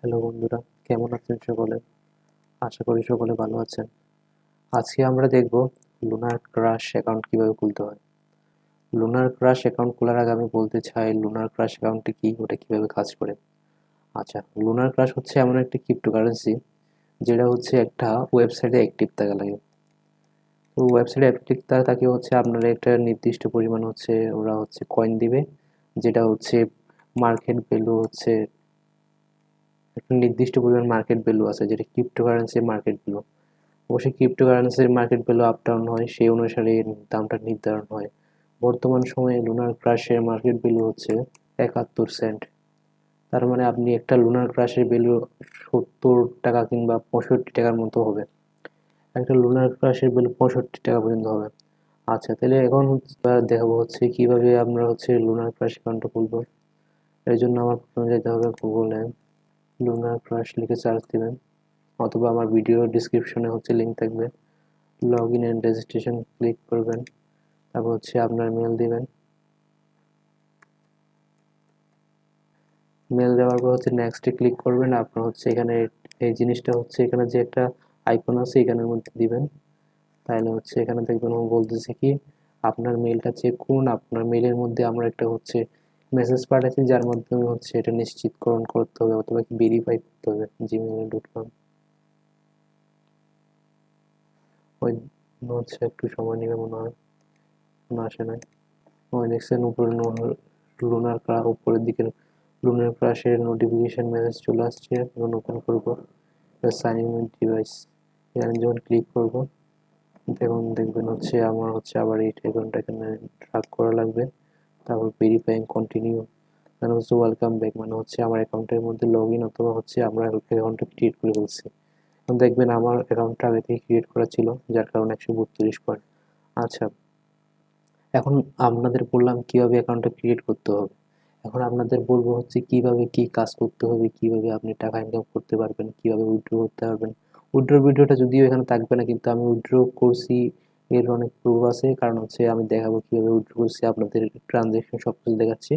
Hello বন্ধুরা, কেমন আছেন সকলে? আশা করি সকলে ভালো আছেন। আজকে আমরা দেখব লুনার ক্রাশ অ্যাকাউন্ট কিভাবে খুলতে হয়। লুনার ক্রাশ অ্যাকাউন্ট খোলার আগে আমি বলতে চাই লুনার ক্রাশ অ্যাকাউন্টটি কি, ওটা কিভাবে কাজ করে। আচ্ছা, লুনার ক্রাশ হচ্ছে এমন একটি ক্রিপ্টোকারেন্সি যেটা হচ্ছে একটা ওয়েবসাইটে অ্যাক্টিভ থাকা লাগে। তো ওয়েবসাইটে অ্যাক্টিভ থাকা হচ্ছে আপনার একটা নির্দিষ্ট পরিমাণ হচ্ছে ওরা হচ্ছে কয়েন দিবে, যেটা হচ্ছে মার্কেট ভ্যালু হচ্ছে একটা নির্দিষ্ট পরিমাণ মার্কেট ভ্যালু আছে, যেটা ক্রিপ্টোকারেন্সির মার্কেট ভ্যালু। অবশ্যই ক্রিপ্টোকারেন্সির মার্কেট ভ্যালু আপ ডাউন হয়, সেই অনুসারে এর দামটা নির্ধারণ হয়। বর্তমান সময়ে লুনার ক্রাশের মার্কেট ভ্যালু হচ্ছে 71 সেন্ট। তার মানে আপনি একটা লুনার ক্রাশের ভ্যালু 70 টাকা কিংবা 65 টাকার মতো হবে। একটা লুনার ক্রাশের ভ্যালু 65 টাকা পর্যন্ত হবে। আচ্ছা, তাহলে এখন দেখাবো হচ্ছে কিভাবে আমরা হচ্ছে লুনার ক্রাশ অ্যাকাউন্টটা খুলবো। এর জন্য আমার প্রথমে যেতে হবে গুগলে, লুনার ক্রাশ লিখে সার্চ দিবেন, অথবা আমার ভিডিও ডিসক্রিপশনে হচ্ছে লিঙ্ক থাকবে। Log in and registration click করবেন, তারপর হচ্ছে আপনার মেল দিবেন। মেল দেওয়ার পর হচ্ছে নেক্সটে ক্লিক করবেন। আপনার হচ্ছে এখানে এই জিনিসটা হচ্ছে এখানে যে একটা আইকন আছে এখানের মধ্যে দিবেন। তাহলে হচ্ছে এখানে দেখবেন ও বলতেছে কি আপনার মেলটা চেক করুন। আপনার মেলের মধ্যে আমরা একটা হচ্ছে মেসেজ পাঠাচ্ছি, যার মাধ্যমে হচ্ছে এটা নিশ্চিতকরণ করতে হবে অথবা ভেরিফাই করতে হবে gmail.com। ওই হচ্ছে একটু সময় নেবে মনে হয়, কোনো আসে নাই। ওই দেখছেন উপরে লুনার উপরের দিকে লুনার ক্রাশের নোটিফিকেশন মেসেজ চলে আসছে। এখন ওপেন করবো সাইন ইন উইথ ডিভাইস, এখানে যখন ক্লিক করবো দেখুন দেখবেন হচ্ছে আমার হচ্ছে আবার এই অ্যাকাউন্টটা এখানে ট্র্যাক করা লাগবে। তারপর ভেরিফাইং কন্টিনিউ, মানে হচ্ছে ওয়েলকাম ব্যাক, মানে হচ্ছে আমার অ্যাকাউন্টের মধ্যে লগ ইন অথবা হচ্ছে আমরা অ্যাকাউন্টটা ক্রিয়েট করে ফেলছি। এখন দেখবেন আমার অ্যাকাউন্টটা আগে থেকে ক্রিয়েট করা ছিল, যার কারণে 132 পয়েন্ট। আচ্ছা, এখন আপনাদের বললাম কিভাবে অ্যাকাউন্টটা ক্রিয়েট করতে হবে। এখন আপনাদের বলবো হচ্ছে কিভাবে কি কাজ করতে হবে, কিভাবে আপনি টাকা ইনকাম করতে পারবেন, কিভাবে উইথড্র করতে পারবেন। উইথড্র ভিডিওটা যদিও এখানে থাকবে না, কিন্তু আমি উইথড্র করছি এর অনেক প্রুফ আছে। কারণ হচ্ছে আমি দেখাবো কিভাবে উইথড্র করছি, আপনাদের ট্রানজ্যাকশন সব কিছু দেখাচ্ছি।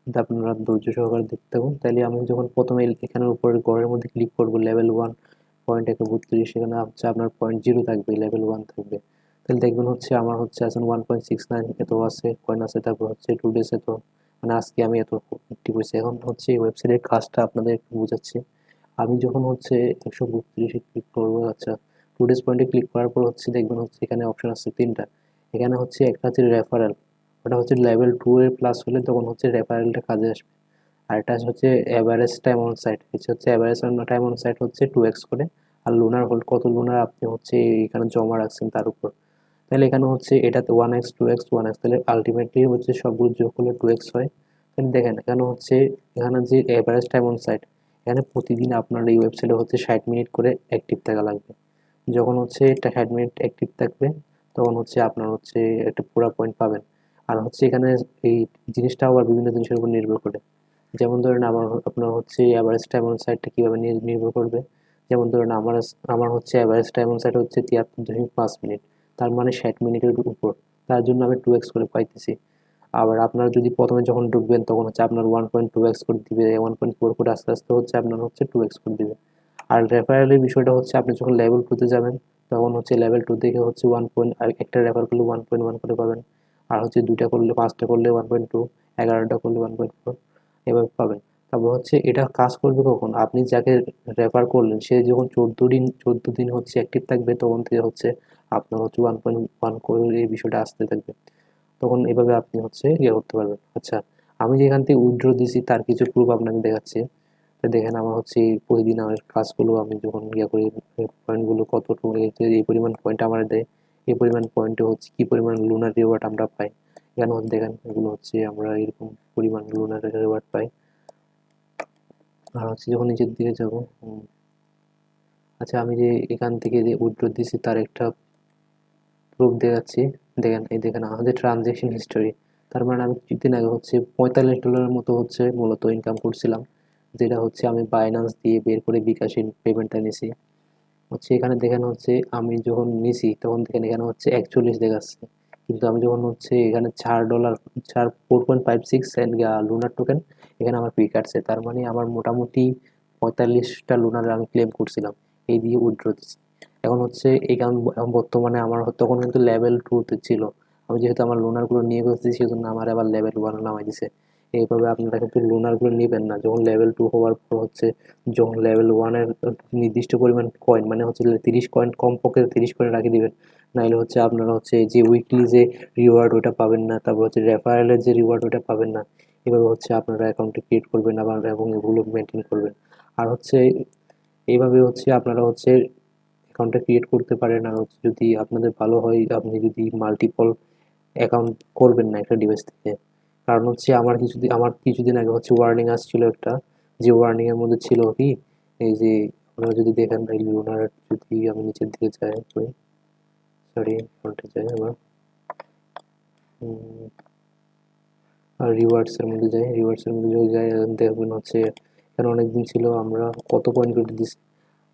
কিন্তু আপনারা ধৈর্য সহকারে দেখতে থাকুন। তাহলে আমি যখন প্রথমে এখানের উপরে ঘরের মধ্যে ক্লিক করবো, লেভেল 1.132, সেখানে হচ্ছে আপনার 0.0 থাকবে, লেভেল 1 থাকবে। তাহলে দেখবেন হচ্ছে আমার হচ্ছে এখন 1.69 এত আছে কয়েন আছে। তারপর হচ্ছে 2 ডেজ এত, মানে আজকে আমি এত একটি করছি। এখন হচ্ছে এই ওয়েবসাইটের কাজটা আপনাদের একটু বোঝাচ্ছি। আমি যখন হচ্ছে 132-এ ক্লিক করবো, আচ্ছা 2 ডেজ পয়েন্টে ক্লিক করার পর হচ্ছে দেখবেন হচ্ছে এখানে অপশন আছে তিনটা। এখানে হচ্ছে একটা হচ্ছে রেফারেল, ওটা হচ্ছে লেভেল 2 এর প্লাস হলে তখন হচ্ছে রেফারেলটা কাজে আসবে। আর এটা হচ্ছে এভারেজ টাইম অন সাইট, এটা হচ্ছে এভারেজ টাইম অন সাইট হচ্ছে 2x করে। আর লুনার হোল্ড কত লুনার আপনি হচ্ছে এখানে জমা রাখছেন তার উপর। তাহলে এখানে হচ্ছে এটাতে 1x 2x 1x, তাহলে আলটিমেটলি হচ্ছে সবগুলো যোগ করলে 2x হয়। তাহলে দেখেন এখানে হচ্ছে এখানে যে এভারেজ টাইম অন সাইট, এখানে প্রতিদিন আপনার এই ওয়েবসাইটে হচ্ছে 60 মিনিট করে অ্যাক্টিভ থাকা লাগবে। যখন হচ্ছে এটা 60 মিনিট অ্যাক্টিভ থাকবে তখন হচ্ছে আপনার হচ্ছে একটা পুরা পয়েন্ট পাবেন। আর হচ্ছে এখানে এই জিনিসটা আবার বিভিন্ন জিনিসের উপর নির্ভর করে। যেমন ধরেন আপনার হচ্ছে অ্যাভারেজ টাইম অন সাইটটা কীভাবে নির্ভর করবে। যেমন ধরেন আমার আমার হচ্ছে অ্যাভারেজ টাইম অন সাইট হচ্ছে 73.5 মিনিট, তার মানে 60 মিনিটের উপর। তার জন্য আমি 2x করে পাইতেছি। আবার আপনার যদি প্রথমে যখন ঢুকবেন তখন হচ্ছে আপনার 1.2x করে দিবে, 1.4 করে আস্তে আস্তে হচ্ছে আপনার হচ্ছে 2x করে দিবে। আর রেফারেলের বিষয়টা হচ্ছে আপনি যখন লেভেল 2-তে যাবেন তখন হচ্ছে লেভেল 2 থেকে হচ্ছে একটা রেফার করলে 1.1 করে পাবেন। আর হচ্ছে 2টা করলে 5টা করলে 1.2, 11টা করলে 1.4 এভাবে পাবেন। তারপর হচ্ছে এটা কাজ করবে কখন, আপনি যাকে রেফার করলেন সে যখন 14 দিন হচ্ছে অ্যাক্টিভ থাকবে তখন থেকে হচ্ছে আপনার হচ্ছে 1.1 করে এই বিষয়টা আসতে থাকবে। তখন এভাবে আপনি হচ্ছে ইয়ে করতে পারবেন। আচ্ছা, আমি যেখান থেকে উইথড্র দিছি তার কিছু প্রুফ আপনাকে দেখাচ্ছি। তো দেখেন আমার হচ্ছে প্রতিদিন আমার কাজগুলো আমি যখন ইয়ে করি, পয়েন্টগুলো কতটুকু এই পরিমাণ পয়েন্ট আমার দেয়, এই পরিমাণ পয়েন্টে হচ্ছে কি পরিমাণ লুনার রিওয়ার্ড আমরা পাই। এখানে হচ্ছে দেখেন এগুলো হচ্ছে আমরা এরকম পরিমাণ লুনার রিওয়ার্ড পাই। আর হচ্ছে যখন নিচের দিকে যাব, আচ্ছা আমি যে এখান থেকে যে উইথড্র দিছি তার একটা প্রুফ দেখাচ্ছি। দেখেন এই দেখেন আমাদের ট্রানজেকশন হিস্টোরি। তার মানে আমি কিছুদিন আগে হচ্ছে $45 মতো হচ্ছে মূলত ইনকাম করছিলাম, যেটা হচ্ছে আমি বাইন্যান্স দিয়ে বের করে বিকাশে পেমেন্টটা নিছি। হচ্ছে এখানে দেখেন হচ্ছে আমি যখন নিছি তখন দেখেন এখানে হচ্ছে 41 দেখাচ্ছে, কিন্তু আমি যখন হচ্ছে এখানে $4 4.56 সেন্ট লুনার টোকেন এখানে আমার ফি কাটছে। তার মানে আমার মোটামুটি 45টা লুনার আমি ক্লেম করছিলাম, এই দিয়ে উইথড্র দিচ্ছি। এখন হচ্ছে এই কারণ এখন বর্তমানে আমার তখন কিন্তু লেভেল 2-তে ছিল, আমি যেহেতু আমার লোনারগুলো নিয়ে ফেলছি সেজন্য আমার আবার লেভেল 1 নামাই দিছে। এইভাবে আপনারা কিন্তু লোনারগুলো নেবেন না, যখন লেভেল 2 হওয়ার পর হচ্ছে যখন লেভেল 1-এর নির্দিষ্ট পরিমাণ কয়েন, মানে হচ্ছে 30 কয়েন, কমপক্ষে 30 কয়েন রাখি দিবেন, নাহলে হচ্ছে আপনারা হচ্ছে এই যে উইকলি যে রিওয়ার্ড ওটা পাবেন না, তারপর হচ্ছে রেফারেলের যে রিওয়ার্ড ওটা পাবেন না। এভাবে হচ্ছে আপনারা অ্যাকাউন্টে ক্রিয়েট করবেন আবার এবং এগুলো মেনটেন করবেন। আর হচ্ছে এইভাবে হচ্ছে আপনারা হচ্ছে অ্যাকাউন্টটা ক্রিয়েট করতে পারেন। আর হচ্ছে যদি আপনাদের ভালো হয়, আপনি যদি মাল্টিপল অ্যাকাউন্ট করবেন না একটা ডিভাইস থেকে। কারণ হচ্ছে আমার কিছুদিন আগে হচ্ছে ওয়ার্নিং আসছিল একটা, যে ওয়ার্নিং এর মধ্যে ছিল কি, এই যে আপনারা যদি দেখেন ভাই লুনার, যদি আমি নিচের দিকে যাই, সরি ফ্রন্টে যাই আবার, আর রিওয়ার্ডস এর মধ্যে যাই, রিওয়ার্ডস এর মধ্যে যদি যাই দেখবেন হচ্ছে এখানে অনেকদিন ছিল আমরা কত পয়েন্ট করে দিছি,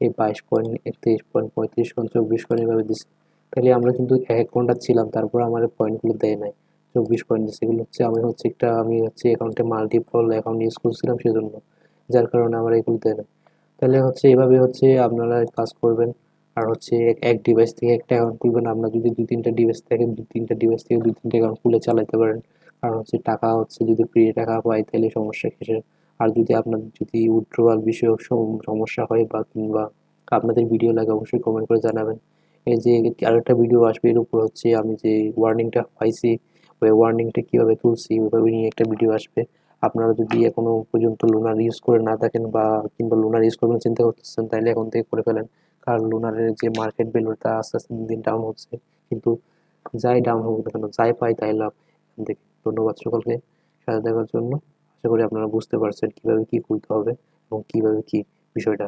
এই 22 পয়েন্ট, 23 পয়েন্ট, 35 পয়েন্ট, 24 পয়েন্ট এভাবে দিছে। তাহলে আমরা কিন্তু 1 ঘন্টা ছিলাম, তারপর আমার পয়েন্টগুলো দেয় নাই, 24 পয়েন্ট দিচ্ছে। এগুলো হচ্ছে আমি হচ্ছে অ্যাকাউন্টে মাল্টিপল অ্যাকাউন্ট ইউজ করছিলাম সেজন্য, যার কারণে আমার এগুলো দেয় না। তাহলে হচ্ছে এভাবে হচ্ছে আপনারা কাজ করবেন। আর হচ্ছে এক ডিভাইস থেকে একটা অ্যাকাউন্ট খুলবেন, আপনার যদি 2-3টা ডিভাইস থাকে, 2-3টা ডিভাইস থেকে 2-3টা অ্যাকাউন্ট খুলে চালাতে পারেন। কারণ হচ্ছে টাকা হচ্ছে যদি ফ্রি টাকা পাই তাহলে সমস্যা কিসের। আর যদি আপনার যদি উইথড্রয়াল বিষয়ক সমস্যা হয় বা কিংবা আপনাদের ভিডিও লাগে, অবশ্যই কমেন্ট করে জানাবেন। এই যে আরেকটা ভিডিও আসবে এর উপর হচ্ছে আমি যে ওয়ার্নিংটা পাইছি, ওই ওয়ার্নিংটা কীভাবে তুলছি ওইভাবে নিয়ে একটা ভিডিও আসবে। আপনারা যদি এখনো পর্যন্ত লুনার ইউজ করে না থাকেন বা কিংবা লুনার ইউজ করবেন চিন্তা করতেছেন, তাহলে এখন থেকে করে ফেলেন। কারণ লুনারের যে মার্কেট ভ্যালুটা আস্তে আস্তে দিন দিন ডাউন হচ্ছে, কিন্তু যাই ডাউন হোক না কেন, যাই পাই তাই লাভ এখান থেকে। ধন্যবাদ সকলকে সাথে দেখার জন্য। আশা করি আপনারা বুঝতে পারছেন কিভাবে কি করতে হবে এবং কিভাবে কি বিষয়টা।